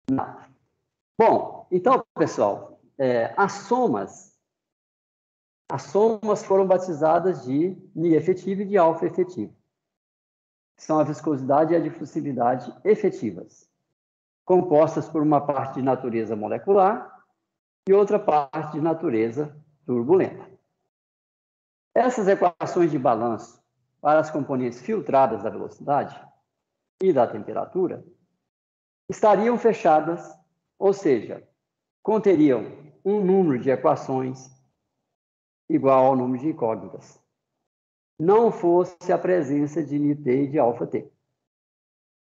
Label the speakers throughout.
Speaker 1: Não. Bom, então, pessoal, as somas foram batizadas de Mi efetivo e de alfa efetivo. São a viscosidade e a difusividade efetivas, compostas por uma parte de natureza molecular e outra parte de natureza turbulenta. Essas equações de balanço para as componentes filtradas da velocidade e da temperatura estariam fechadas, ou seja, conteriam um número de equações igual ao número de incógnitas, não fosse a presença de Νt e de αt,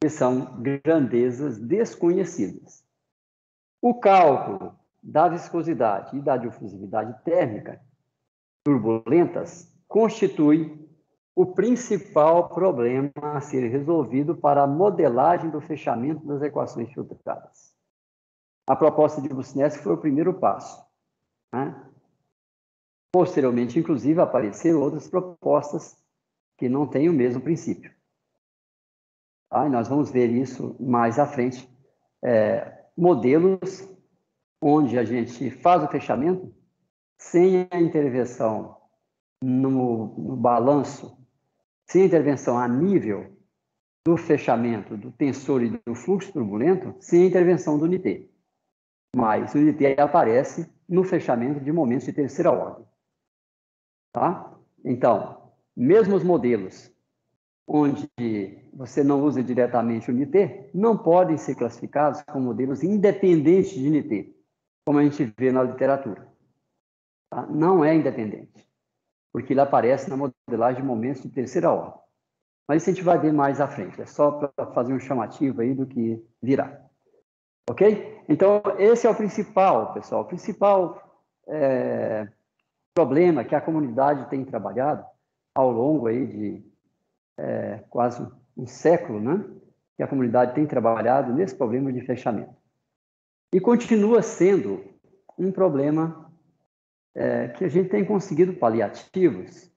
Speaker 1: que são grandezas desconhecidas. O cálculo da viscosidade e da difusividade térmica turbulentas constitui o principal problema a ser resolvido para a modelagem do fechamento das equações filtradas. A proposta de Busnelski foi o primeiro passo, né? Posteriormente, inclusive, apareceram outras propostas que não têm o mesmo princípio. Tá? E nós vamos ver isso mais à frente. Modelos onde a gente faz o fechamento sem a intervenção no balanço, sem a intervenção a nível do fechamento do tensor e do fluxo turbulento, sem a intervenção do Νt. Mas o Νt aparece no fechamento de momentos de terceira ordem. Tá? Então, mesmo os modelos onde você não usa diretamente o Νt, não podem ser classificados como modelos independentes de Νt, como a gente vê na literatura. Tá? Não é independente, porque ele aparece na modelagem de momentos de terceira ordem. Mas isso a gente vai ver mais à frente, é só para fazer um chamativo aí do que virá. Ok? Então, esse é o principal, pessoal, o principal problema que a comunidade tem trabalhado ao longo aí de quase um século, né? Que a comunidade tem trabalhado nesse problema de fechamento. E continua sendo um problema que a gente tem conseguido paliativos,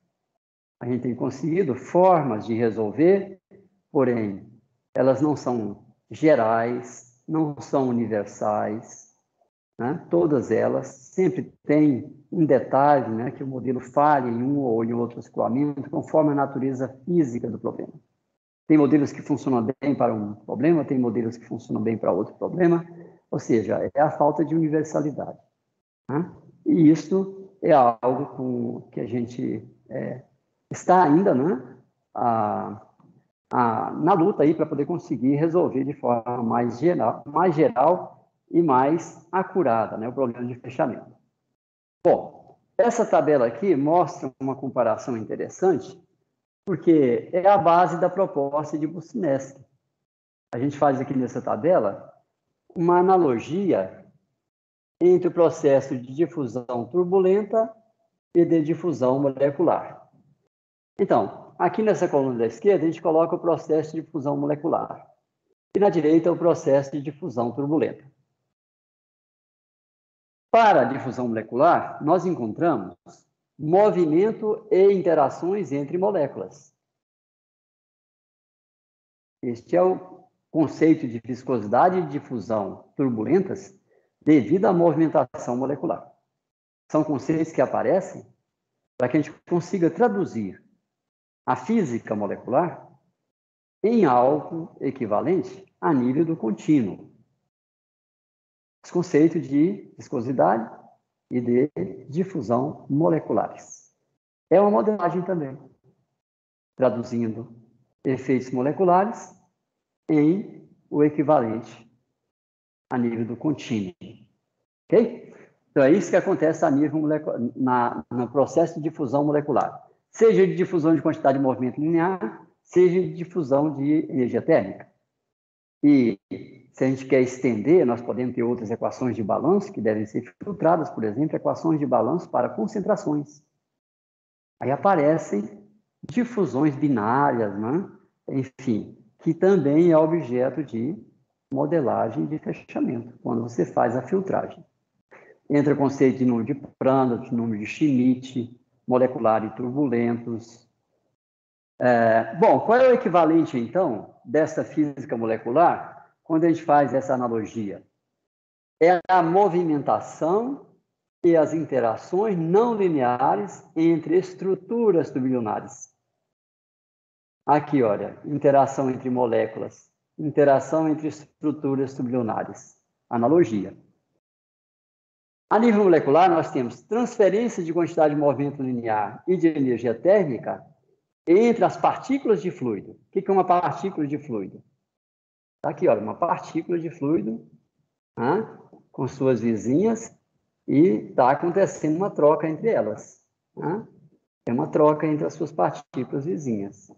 Speaker 1: a gente tem conseguido formas de resolver, porém, elas não são gerais, não são universais, né? Todas elas sempre têm um detalhe, né, que o modelo falha em um ou em outro escoamento, conforme a natureza física do problema. Tem modelos que funcionam bem para um problema, tem modelos que funcionam bem para outro problema, ou seja, é a falta de universalidade. Né? E isso é algo que a gente está ainda, né, na luta aí para poder conseguir resolver de forma mais geral e mais acurada, né, o problema de fechamento. Bom, essa tabela aqui mostra uma comparação interessante, porque é a base da proposta de Busnelski. A gente faz aqui nessa tabela uma analogia entre o processo de difusão turbulenta e de difusão molecular. Então, aqui nessa coluna da esquerda, a gente coloca o processo de difusão molecular. E na direita, o processo de difusão turbulenta. Para a difusão molecular, nós encontramos movimento e interações entre moléculas. Este é o conceito de viscosidade e difusão turbulentas devido à movimentação molecular. São conceitos que aparecem para que a gente consiga traduzir a física molecular em algo equivalente a nível do contínuo. Os conceitos de viscosidade e de difusão moleculares. É uma modelagem também, traduzindo efeitos moleculares em o equivalente a nível do contínuo. Ok? Então, é isso que acontece a nível no processo de difusão molecular. Seja de difusão de quantidade de movimento linear, seja de difusão de energia térmica. E se a gente quer estender, nós podemos ter outras equações de balanço que devem ser filtradas, por exemplo, equações de balanço para concentrações. Aí aparecem difusões binárias, né? Enfim, que também é objeto de modelagem de fechamento, quando você faz a filtragem. Entra o conceito de número de Prandtl, número de Schmidt, molecular e turbulentos. Bom, qual é o equivalente, então, dessa física molecular quando a gente faz essa analogia? é a movimentação e as interações não lineares entre estruturas tubular. Aqui, olha, interação entre moléculas, interação entre estruturas tubular. Analogia. A nível molecular, nós temos transferência de quantidade de movimento linear e de energia térmica entre as partículas de fluido. O que é uma partícula de fluido? Está aqui, olha, uma partícula de fluido, com suas vizinhas, e está acontecendo uma troca entre elas. É uma troca entre as suas partículas vizinhas.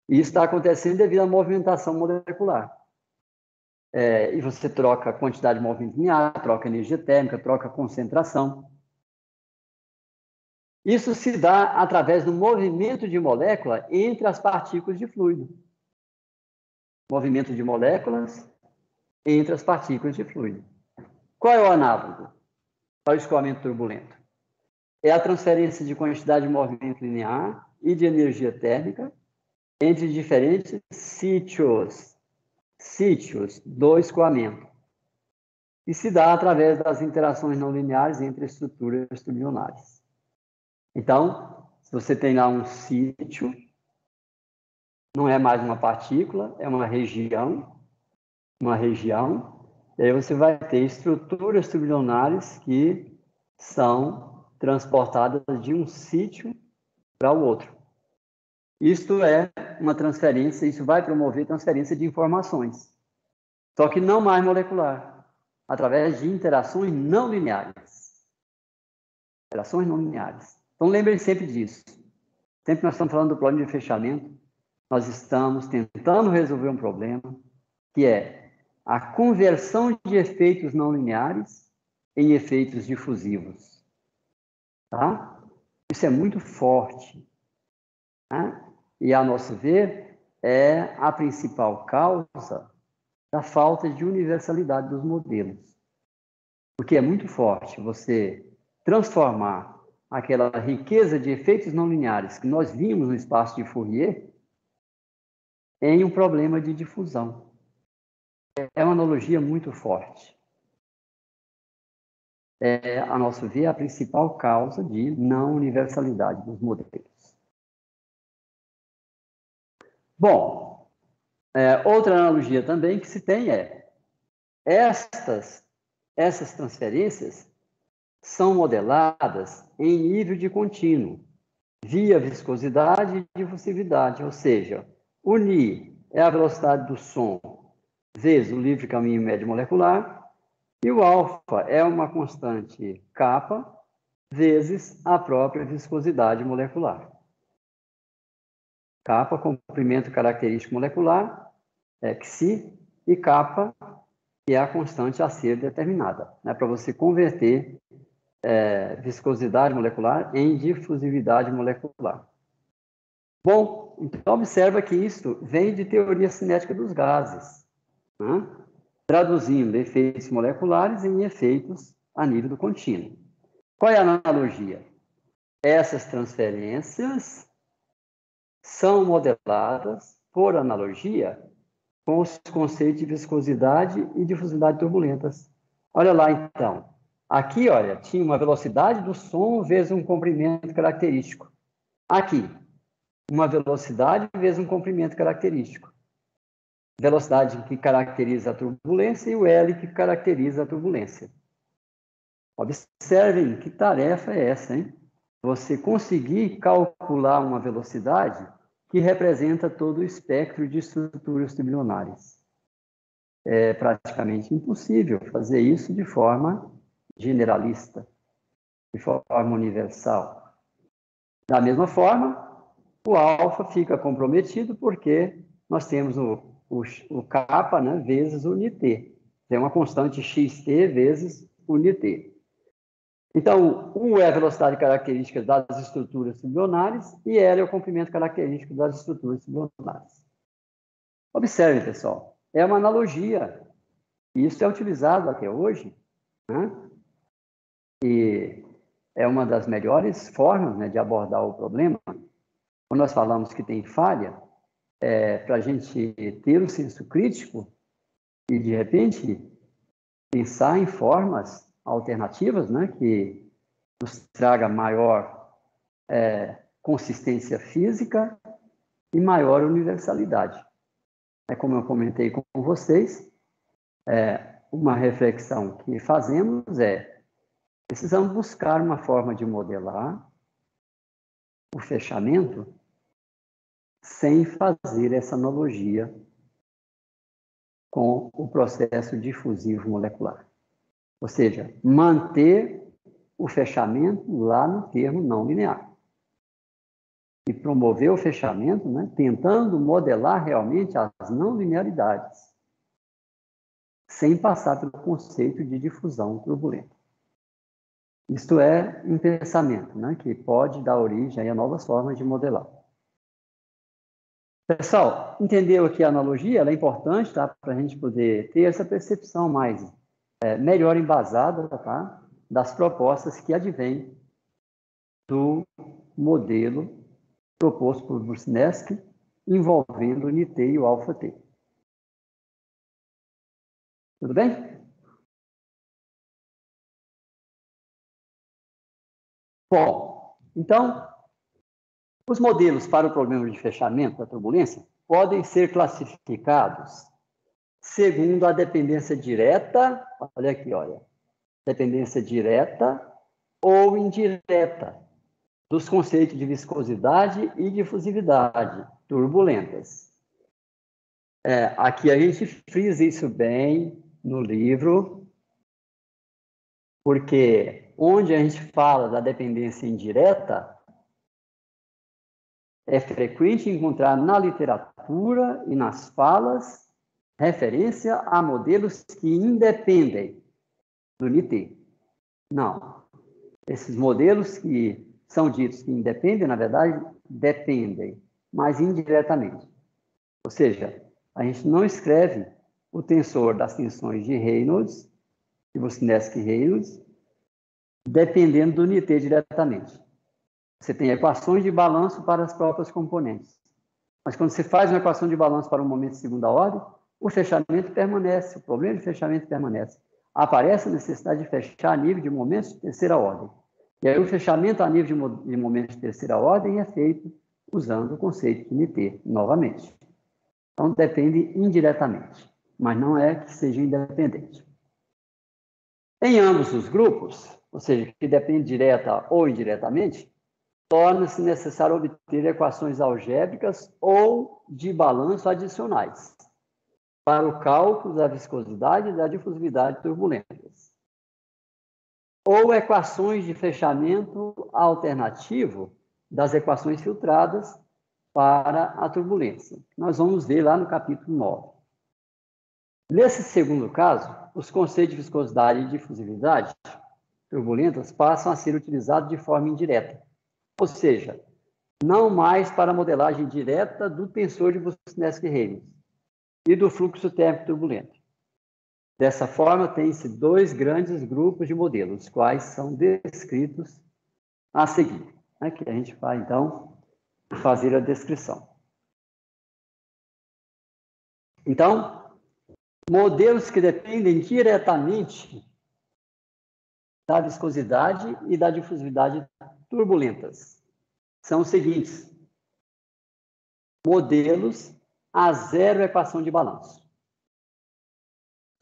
Speaker 1: E isso está acontecendo devido à movimentação molecular. E você troca a quantidade de movimento linear, troca energia térmica, troca concentração. Isso se dá através do movimento de molécula entre as partículas de fluido. Movimento de moléculas entre as partículas de fluido. Qual é o análogo para o escoamento turbulento? É a transferência de quantidade de movimento linear e de energia térmica entre diferentes sítios do escoamento. E se dá através das interações não lineares entre estruturas tubulares. Então, se você tem lá um sítio, não é mais uma partícula, é uma região, e aí você vai ter estruturas tubulares que são transportadas de um sítio para o outro. Isto é uma transferência, isso vai promover transferência de informações, só que não mais molecular, através de interações não lineares. Interações não lineares. Então, lembrem sempre disso. Sempre nós estamos falando do plano de fechamento, nós estamos tentando resolver um problema, que é a conversão de efeitos não lineares em efeitos difusivos. Tá? Isso é muito forte. Tá? E, a nosso ver, é a principal causa da falta de universalidade dos modelos. Porque é muito forte você transformar aquela riqueza de efeitos não lineares que nós vimos no espaço de Fourier em um problema de difusão. É uma analogia muito forte. É, a nosso ver, a principal causa de não universalidade dos modelos. Bom, outra analogia também que se tem essas transferências são modeladas em nível de contínuo, via viscosidade e difusividade, ou seja, o Ni é a velocidade do som vezes o livre caminho médio molecular, e o alfa é uma constante kappa vezes a própria viscosidade molecular. Kappa, comprimento característico molecular, xi, e kappa, que é a constante a ser determinada, né, para você converter viscosidade molecular em difusividade molecular. Bom, então observa que isso vem de teoria cinética dos gases, né? Traduzindo efeitos moleculares em efeitos a nível do contínuo. Qual é a analogia? Essas transferências são modeladas, por analogia, com os conceitos de viscosidade e difusividade turbulentas. Olha lá, então. Aqui, olha, tinha uma velocidade do som vezes um comprimento característico. Aqui, uma velocidade vezes um comprimento característico. Velocidade que caracteriza a turbulência e o L que caracteriza a turbulência. Observem que tarefa é essa, hein? Você conseguir calcular uma velocidade que representa todo o espectro de estruturas tubulares. É praticamente impossível fazer isso de forma generalista, de forma universal. Da mesma forma, o alfa fica comprometido porque nós temos o kappa, né, vezes o Nt. Tem uma constante xt vezes o Nt. Então, U é a velocidade característica das estruturas tubulares e L é o comprimento característico das estruturas tubulares. Observe, pessoal, é uma analogia. E isso é utilizado até hoje, né? E é uma das melhores formas, né, de abordar o problema. Quando nós falamos que tem falha, para a gente ter um senso crítico e, de repente, pensar em formas alternativas, né, que nos traga maior consistência física e maior universalidade. Como eu comentei com vocês, uma reflexão que fazemos precisamos buscar uma forma de modelar o fechamento sem fazer essa analogia com o processo difusivo molecular. Ou seja, manter o fechamento lá no termo não linear. E promover o fechamento, né, tentando modelar realmente as não linearidades, sem passar pelo conceito de difusão turbulenta. Isto é um pensamento, né, que pode dar origem a novas formas de modelar. Pessoal, entendeu aqui a analogia? Ela é importante, tá, para a gente poder ter essa percepção mais melhor embasada, tá, das propostas que advêm do modelo proposto por Brusnesky, envolvendo o NT e o alfa-T. Tudo bem? Bom, então, os modelos para o problema de fechamento da turbulência podem ser classificados segundo a dependência direta, olha aqui, olha, dependência direta ou indireta dos conceitos de viscosidade e difusividade turbulentas. Aqui a gente frisa isso bem no livro, porque onde a gente fala da dependência indireta, é frequente encontrar na literatura e nas falas referência a modelos que independem do NT. Não. Esses modelos que são ditos que independem, na verdade, dependem, mas indiretamente. Ou seja, a gente não escreve o tensor das tensões de Reynolds, de Brusnesky-Reynolds, dependendo do NT diretamente. Você tem equações de balanço para as próprias componentes. Mas quando você faz uma equação de balanço para um momento de segunda ordem, o fechamento permanece, o problema de fechamento permanece. Aparece a necessidade de fechar a nível de momentos de terceira ordem. E aí o fechamento a nível de momentos de terceira ordem é feito usando o conceito de NT, novamente. Então, depende indiretamente, mas não é que seja independente. Em ambos os grupos, ou seja, que depende direta ou indiretamente, torna-se necessário obter equações algébricas ou de balanço adicionais para o cálculo da viscosidade e da difusividade turbulentas. Ou equações de fechamento alternativo das equações filtradas para a turbulência. Nós vamos ver lá no capítulo 9. Nesse segundo caso, os conceitos de viscosidade e difusividade turbulentas passam a ser utilizados de forma indireta. Ou seja, não mais para a modelagem direta do tensor de Brusnesky-Reynolds e do fluxo térmico turbulento. Dessa forma, tem-se dois grandes grupos de modelos, quais são descritos a seguir, né, que a gente vai, então, fazer a descrição. Então, modelos que dependem diretamente da viscosidade e da difusividade turbulentas são os seguintes: modelos a zero equação de balanço.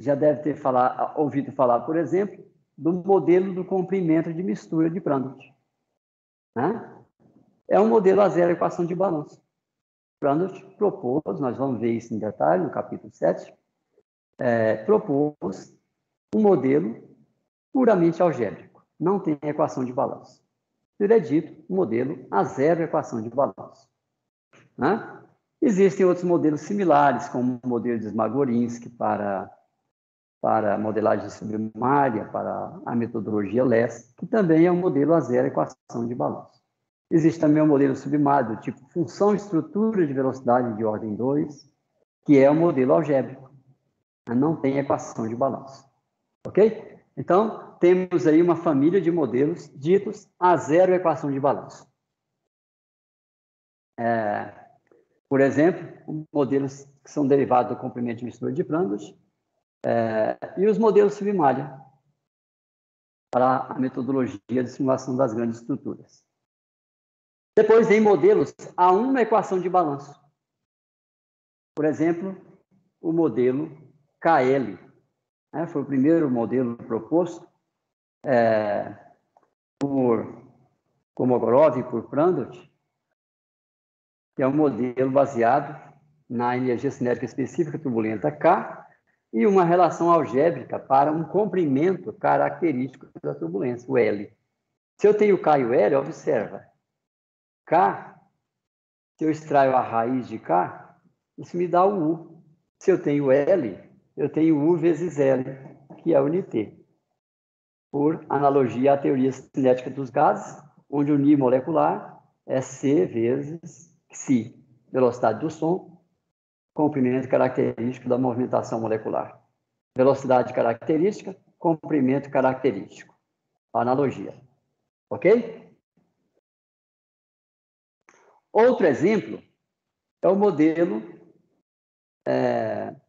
Speaker 1: Já deve ter ouvido falar, por exemplo, do modelo do comprimento de mistura de Prandtl, né? É um modelo a zero equação de balanço. Prandtl propôs, nós vamos ver isso em detalhe no capítulo 7, propôs um modelo puramente algébrico, não tem equação de balanço. Ele é dito um modelo a zero equação de balanço, né? Existem outros modelos similares, como o modelo de Smagorinsky para modelagem sublimária, para a metodologia LESS, que também é um modelo a zero equação de balanço. Existe também um modelo sublimário do tipo função estrutura de velocidade de ordem 2, que é um modelo algébrico, não tem equação de balanço. Ok? Então, temos aí uma família de modelos ditos a zero equação de balanço. Por exemplo, modelos que são derivados do comprimento de mistura de Prandtl, E os modelos submalha, para a metodologia de simulação das grandes estruturas. Depois vem modelos a uma equação de balanço. Por exemplo, o modelo KL. Foi o primeiro modelo proposto por Kolmogorov e por Prandtl, que é um modelo baseado na energia cinética específica turbulenta K e uma relação algébrica para um comprimento característico da turbulência, o L. Se eu tenho K e o L, observa. K, se eu extraio a raiz de K, isso me dá o U. Se eu tenho L, eu tenho U vezes L, que é o NT. Por analogia à teoria cinética dos gases, onde o Ni molecular é C vezes Xi, velocidade do som, comprimento característico da movimentação molecular. Velocidade característica, comprimento característico. Analogia. Ok? Outro exemplo é o modelo,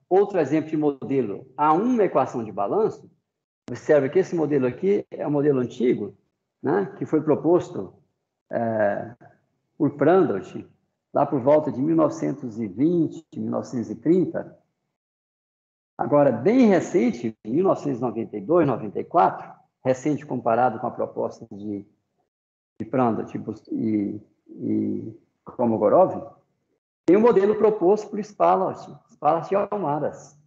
Speaker 1: outro exemplo de modelo a uma equação de balanço. Observe que esse modelo aqui é um modelo antigo, né, que foi proposto por Prandtl, lá por volta de 1920, 1930. Agora, bem recente, em 1992, 94, recente comparado com a proposta de Prandtl e Kolmogorov, tem um modelo proposto por Spalart e Almaras.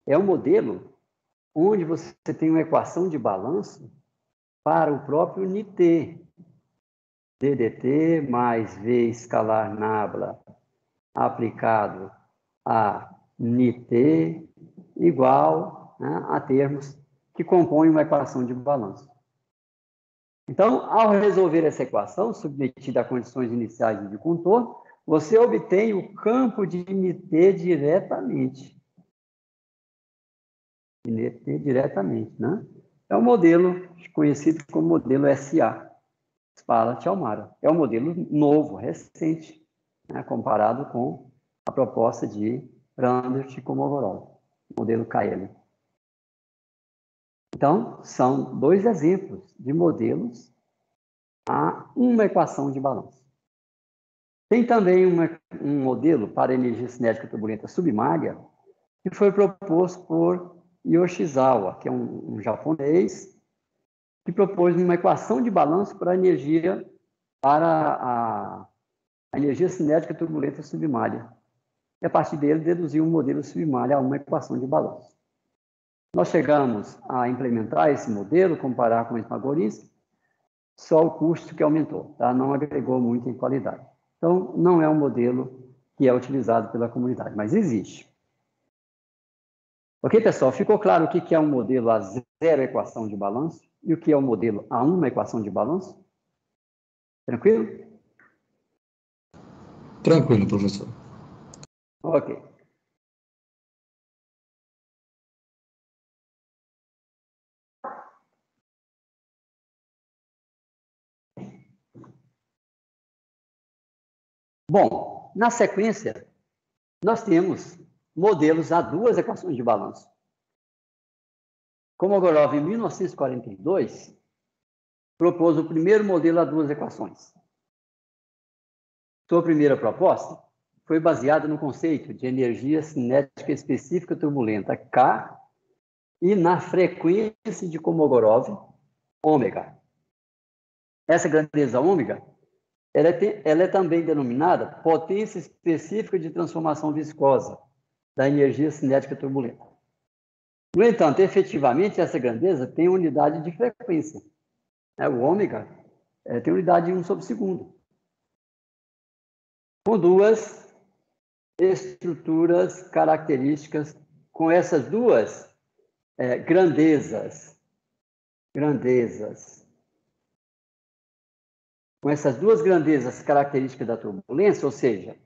Speaker 1: É um modelo onde você tem uma equação de balanço para o próprio NT. DDT mais V escalar nabla aplicado a NT igual, né, a termos que compõem uma equação de balanço. Então, ao resolver essa equação, submetida a condições iniciais de contorno, você obtém o campo de NT diretamente. NT diretamente, né? É um modelo conhecido como modelo SA. Spalart e Almaras. É um modelo novo, recente, né, comparado com a proposta de Prandtl e Kolmogorov, modelo KL. Então, são dois exemplos de modelos a uma equação de balanço. Tem também um modelo para energia cinética turbulenta submária que foi proposto por Yoshizawa, que é um japonês, que propôs uma equação de balanço para a energia cinética turbulenta submária. E a partir dele deduziu um modelo submária a uma equação de balanço. Nós chegamos a implementar esse modelo, comparar com o Smagorinsky, só o custo que aumentou, tá? Não agregou muito em qualidade. Então, não é um modelo que é utilizado pela comunidade, mas existe. Ok, pessoal? Ficou claro o que é um modelo a zero equação de balanço e o que é um modelo a uma equação de balanço? Tranquilo?
Speaker 2: Tranquilo, professor.
Speaker 1: Ok. Bom, na sequência, nós temos modelos a duas equações de balanço. Kolmogorov, em 1942, propôs o primeiro modelo a duas equações. Sua primeira proposta foi baseada no conceito de energia cinética específica turbulenta K e na frequência de Kolmogorov, ômega. Essa grandeza ômega ela é também denominada potência específica de transformação viscosa da energia cinética turbulenta. No entanto, efetivamente, essa grandeza tem unidade de frequência. O ômega tem unidade de 1 sobre segundo. Com duas estruturas características, com essas duas grandezas. Com essas duas grandezas características da turbulência, ou seja,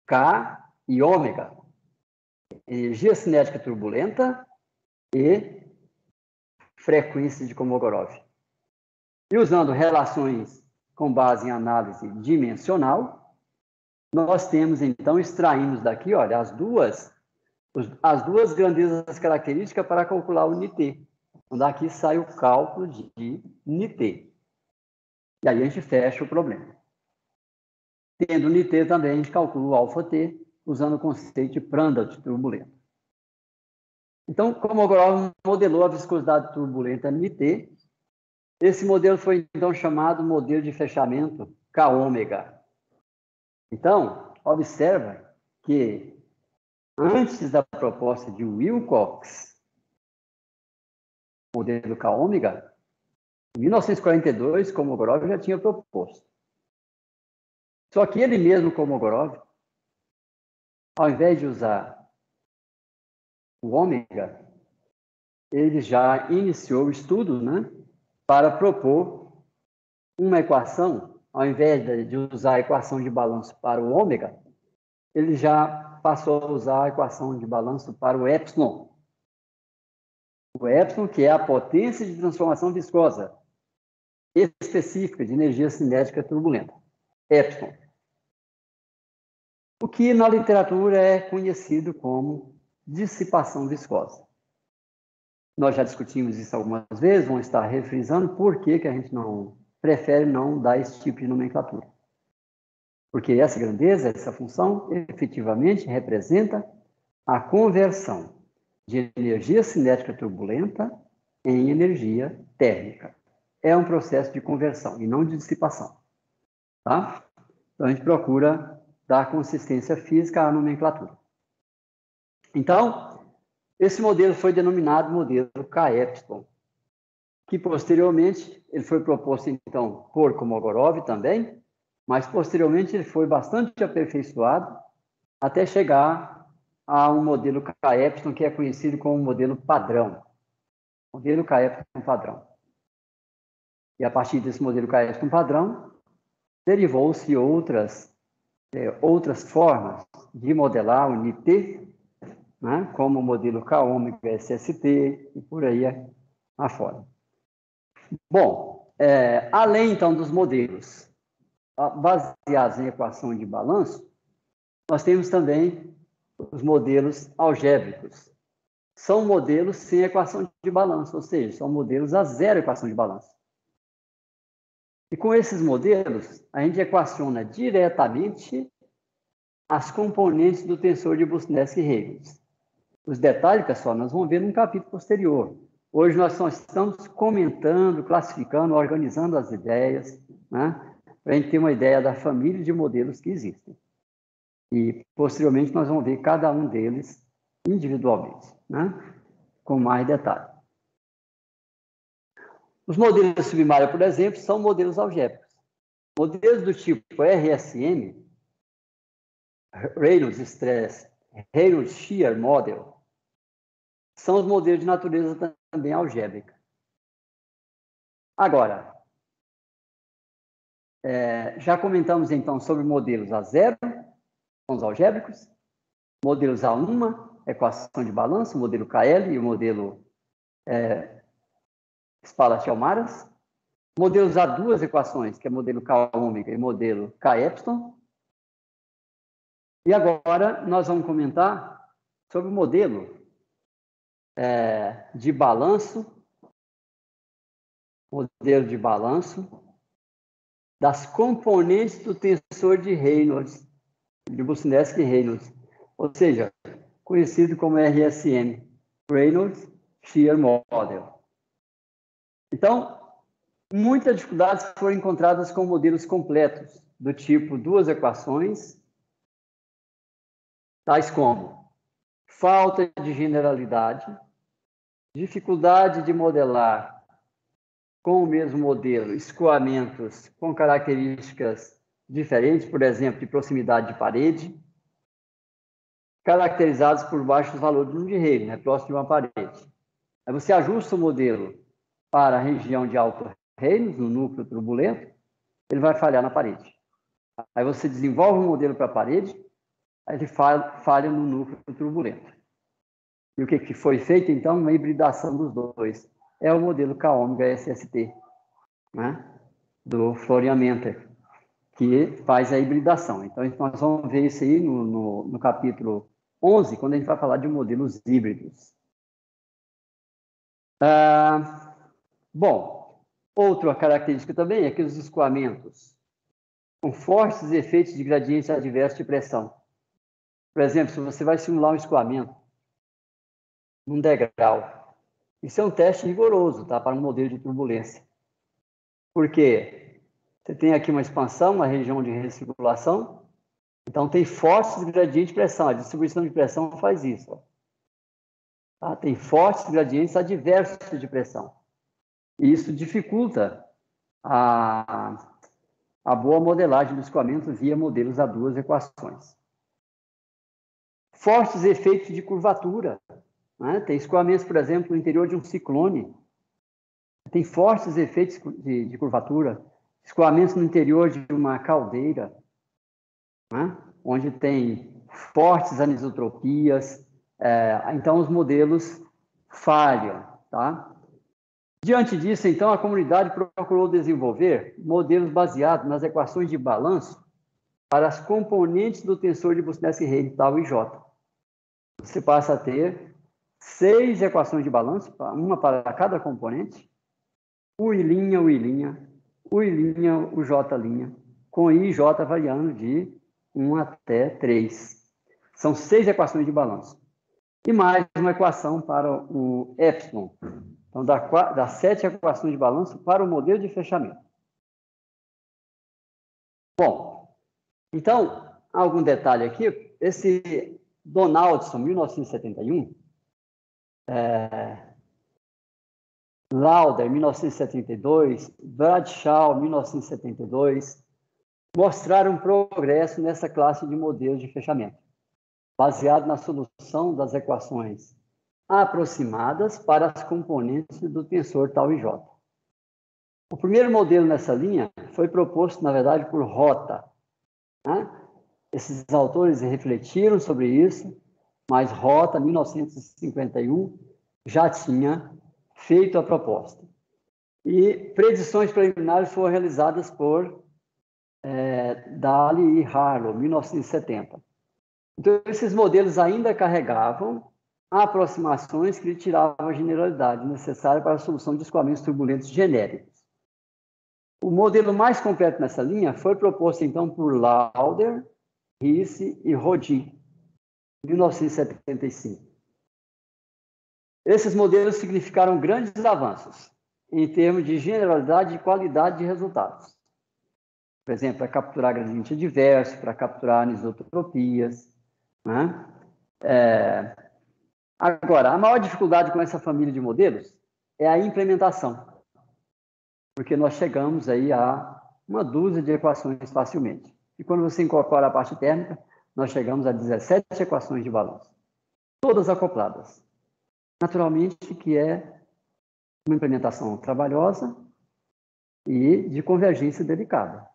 Speaker 1: K e ômega, energia cinética turbulenta e frequência de Kolmogorov. E usando relações com base em análise dimensional, nós temos, então, extraímos daqui, olha, as duas as duas grandezas características para calcular o NT. Então, daqui sai o cálculo de NT. E aí a gente fecha o problema. Tendo o NT também, a gente calcula o alfa-T, usando o conceito de Prandtl turbulento. Então, Kolmogorov modelou a viscosidade turbulenta NT. Esse modelo foi, então, chamado modelo de fechamento K-ômega. Então, observa que, antes da proposta de Wilcox, modelo K-ômega, em 1942, Kolmogorov já tinha proposto. Só que ele mesmo, Kolmogorov, ao invés de usar o ômega, ele já iniciou o estudo, né, para propor uma equação, ao invés de usar a equação de balanço para o ômega, ele já passou a usar a equação de balanço para o epsilon. O epsilon, que é a potência de transformação viscosa específica de energia cinética turbulenta. Epsilon. O que na literatura é conhecido como dissipação viscosa. Nós já discutimos isso algumas vezes, vamos estar refrisando por que a gente não prefere não dar esse tipo de nomenclatura. Porque essa grandeza, essa função, efetivamente representa a conversão de energia cinética turbulenta em energia térmica. É um processo de conversão e não de dissipação. Tá? Então, a gente procura dar consistência física à nomenclatura. Então, esse modelo foi denominado modelo K-epsilon, que posteriormente ele foi proposto, então, por Kolmogorov também, mas posteriormente ele foi bastante aperfeiçoado até chegar a um modelo K-epsilon que é conhecido como modelo padrão. Modelo K-epsilon padrão. E a partir desse modelo K-epsilon padrão, derivou-se outras formas de modelar o NT, né, como o modelo K-ômega SST e por aí afora. Bom, além então dos modelos baseados em equação de balanço, nós temos também os modelos algébricos. São modelos sem equação de balanço, ou seja, são modelos a zero equação de balanço. E com esses modelos, a gente equaciona diretamente as componentes do tensor de Boussinesq-Huygens. Os detalhes, pessoal, nós vamos ver num capítulo posterior. Hoje nós só estamos comentando, classificando, organizando as ideias, né, para a gente ter uma ideia da família de modelos que existem. E, posteriormente, nós vamos ver cada um deles individualmente, né, com mais detalhe. Os modelos submários, por exemplo, são modelos algébricos. Modelos do tipo RSM, Reynolds Stress, Reynolds Shear Model, são os modelos de natureza também algébrica. Agora, já comentamos então sobre modelos A0, são os algébricos, modelos A1, equação de balanço, o modelo KL e o modelo Spalach-Yamaras, modelos A2 equações, que é o modelo K-ômega e o modelo K-epsilon. E agora nós vamos comentar sobre o modelo de balanço, das componentes do tensor de Reynolds, de Boussinesq-Reynolds, ou seja, conhecido como RSM, Reynolds Shear Model. Então, muitas dificuldades foram encontradas com modelos completos, do tipo duas equações, tais como falta de generalidade, dificuldade de modelar com o mesmo modelo escoamentos com características diferentes, por exemplo, de proximidade de parede, caracterizados por baixos valores de Rayleigh, né, próximo de uma parede. Aí você ajusta o modelo para a região de alto Reynolds, no núcleo turbulento, ele vai falhar na parede. Aí você desenvolve um modelo para a parede, aí ele falha no núcleo turbulento. E o que foi feito, então? Uma hibridação dos dois. É o modelo K-ômega SST, né, do Florian Mentor, que faz a hibridação. Então, nós vamos ver isso aí no capítulo 11, quando a gente vai falar de modelos híbridos. Bom, outra característica também é que os escoamentos com fortes efeitos de gradiente adverso de pressão. Por exemplo, se você vai simular um escoamento num degrau, isso é um teste rigoroso, tá, para um modelo de turbulência. Por quê? Você tem aqui uma expansão, uma região de recirculação, então tem fortes gradientes de pressão. A distribuição de pressão faz isso. Ó. Tá? Tem fortes gradientes adversos de pressão. E isso dificulta a boa modelagem do escoamento via modelos a duas equações. Fortes efeitos de curvatura. Né? Tem escoamentos, por exemplo, no interior de um ciclone. Tem fortes efeitos de curvatura. Escoamentos no interior de uma caldeira, né? Onde tem fortes anisotropias. Então, os modelos falham. Tá? Diante disso, então, a comunidade procurou desenvolver modelos baseados nas equações de balanço para as componentes do tensor de Boussinesq-Reilly, tau e J. Você passa a ter 6 equações de balanço, uma para cada componente, U I', U I', U I', U J', com I e J variando de 1 até 3. São 6 equações de balanço. E mais uma equação para o epsilon. Então, dá 7 equações de balanço para o modelo de fechamento. Bom, então, algum detalhe aqui. Esse Donaldson, 1971, Lauder, 1972, Bradshaw, 1972, mostraram progresso nessa classe de modelos de fechamento, baseado na solução das equações aproximadas para as componentes do tensor tau e J. O primeiro modelo nessa linha foi proposto, na verdade, por Rota. Né? Esses autores refletiram sobre isso, mas Rota, 1951, já tinha feito a proposta. E predições preliminares foram realizadas por Daly e Harlow, 1970. Então, esses modelos ainda carregavam aproximações que lhe tiravam a generalidade necessária para a solução de escoamentos turbulentos genéricos. O modelo mais completo nessa linha foi proposto, então, por Lauder, Risse e Rodin, 1975. Esses modelos significaram grandes avanços em termos de generalidade e qualidade de resultados. Por exemplo, para capturar gradiente adverso, para capturar anisotropias. Né? Agora, a maior dificuldade com essa família de modelos é a implementação, porque nós chegamos aí a uma dúzia de equações facilmente. E quando você incorpora a parte térmica, nós chegamos a 17 equações de balanço, todas acopladas. Naturalmente que é uma implementação trabalhosa e de convergência delicada.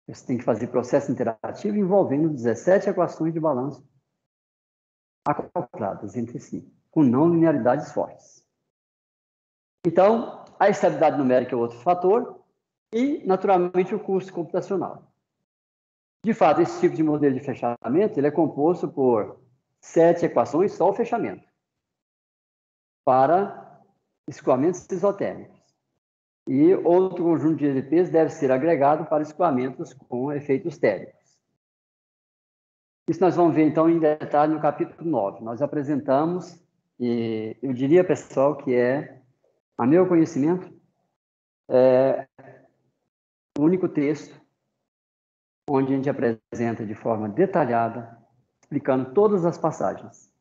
Speaker 1: Você tem que fazer processo interativo envolvendo 17 equações de balanço acopladas entre si, com não linearidades fortes. Então, a estabilidade numérica é outro fator e, naturalmente, o custo computacional. De fato, esse tipo de modelo de fechamento ele é composto por 7 equações, só o fechamento, para escoamentos isotérmicos. E outro conjunto de EDPs deve ser agregado para escoamentos com efeitos térmicos. Isso nós vamos ver, então, em detalhe no capítulo 9. Nós apresentamos, e eu diria, pessoal, que a meu conhecimento, o único texto onde a gente apresenta de forma detalhada, explicando todas as passagens,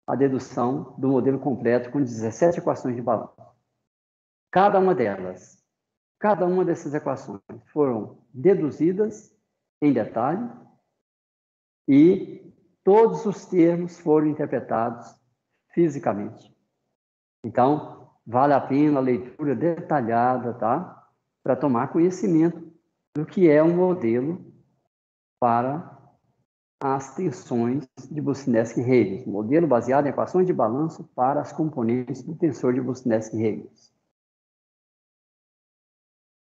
Speaker 1: a dedução do modelo completo com 17 equações de balanço. Cada uma dessas equações foram deduzidas em detalhe e todos os termos foram interpretados fisicamente. Então, vale a pena a leitura detalhada, tá? Para tomar conhecimento do que é um modelo para as tensões de Boussinesq-Reilly. Modelo baseado em equações de balanço para as componentes do tensor de Boussinesq-Reilly.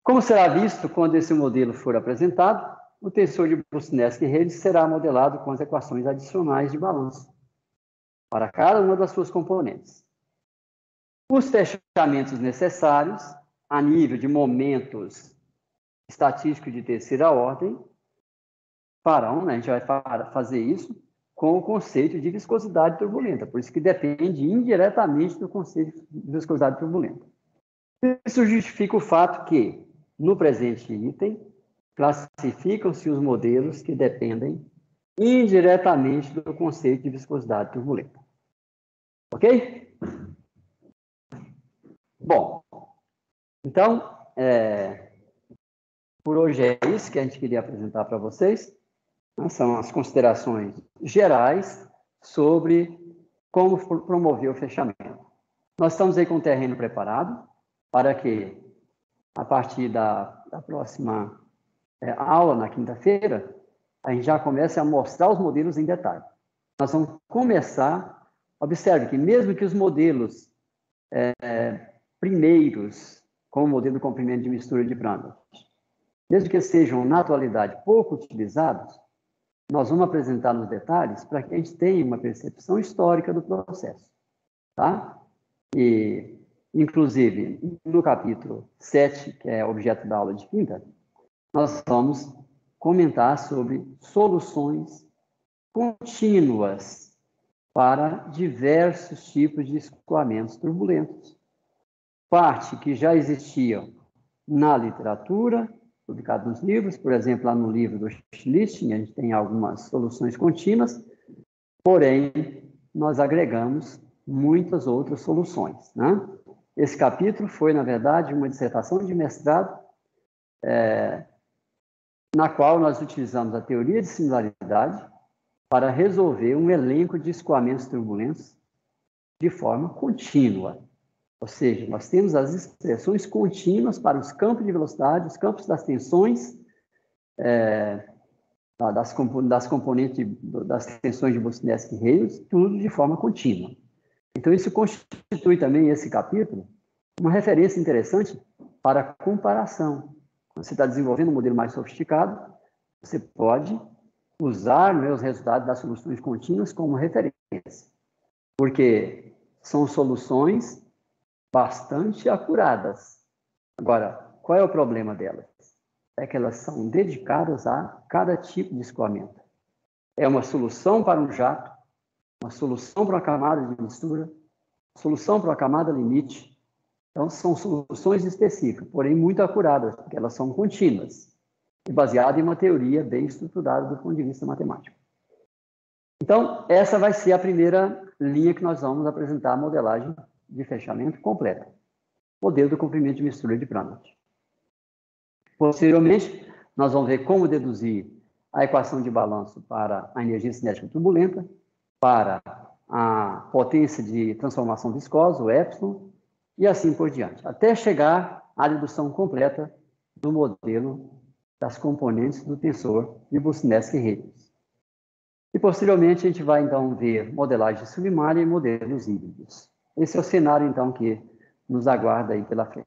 Speaker 1: Como será visto quando esse modelo for apresentado, o tensor de Boussinesq-Reis será modelado com as equações adicionais de balanço para cada uma das suas componentes. Os fechamentos necessários, a nível de momentos estatísticos de terceira ordem, farão, né, a gente vai fazer isso com o conceito de viscosidade turbulenta, por isso que depende indiretamente do conceito de viscosidade turbulenta. Isso justifica o fato que, no presente item, classificam-se os modelos que dependem indiretamente do conceito de viscosidade turbulenta. Ok? Bom, então, por hoje é isso que a gente queria apresentar para vocês. São as considerações gerais sobre como promover o fechamento. Nós estamos aí com o terreno preparado para que, a partir da próxima aula, na quinta-feira, a gente já comece a mostrar os modelos em detalhe. Nós vamos começar, observe que mesmo que os modelos primeiros, como o modelo de comprimento de mistura de Prandtl, mesmo que sejam, na atualidade, pouco utilizados, nós vamos apresentar nos detalhes para que a gente tenha uma percepção histórica do processo. Tá? E, inclusive, no capítulo 7, que é objeto da aula de quinta, nós vamos comentar sobre soluções contínuas para diversos tipos de escoamentos turbulentos. Parte que já existiam na literatura, publicado nos livros, por exemplo, lá no livro do Schlichting, a gente tem algumas soluções contínuas, porém, nós agregamos muitas outras soluções. Né? Esse capítulo foi, na verdade, uma dissertação de mestrado, na qual nós utilizamos a teoria de similaridade para resolver um elenco de escoamentos turbulentos de forma contínua. Ou seja, nós temos as expressões contínuas para os campos de velocidade, os campos das tensões, das componentes das tensões de Boussinesq-Reis, tudo de forma contínua. Então, isso constitui também, esse capítulo, uma referência interessante para a comparação. Quando você está desenvolvendo um modelo mais sofisticado, você pode usar, né, os resultados das soluções contínuas como referência, porque são soluções bastante acuradas. Agora, qual é o problema delas? É que elas são dedicadas a cada tipo de escoamento. É uma solução para um jato, uma solução para uma camada de mistura, solução para uma camada limite. Então, são soluções específicas, porém muito acuradas, porque elas são contínuas e baseadas em uma teoria bem estruturada do ponto de vista matemático. Então, essa vai ser a primeira linha que nós vamos apresentar, a modelagem de fechamento completa. Modelo do comprimento de mistura de Prandtl. Posteriormente, nós vamos ver como deduzir a equação de balanço para a energia cinética turbulenta, para a potência de transformação viscosa, o epsilon, e assim por diante, até chegar à dedução completa do modelo das componentes do tensor de Boussinesq-Reis. E, posteriormente, a gente vai, então, ver modelagem sublimária e modelos híbridos. Esse é o cenário, então, que nos aguarda aí pela frente.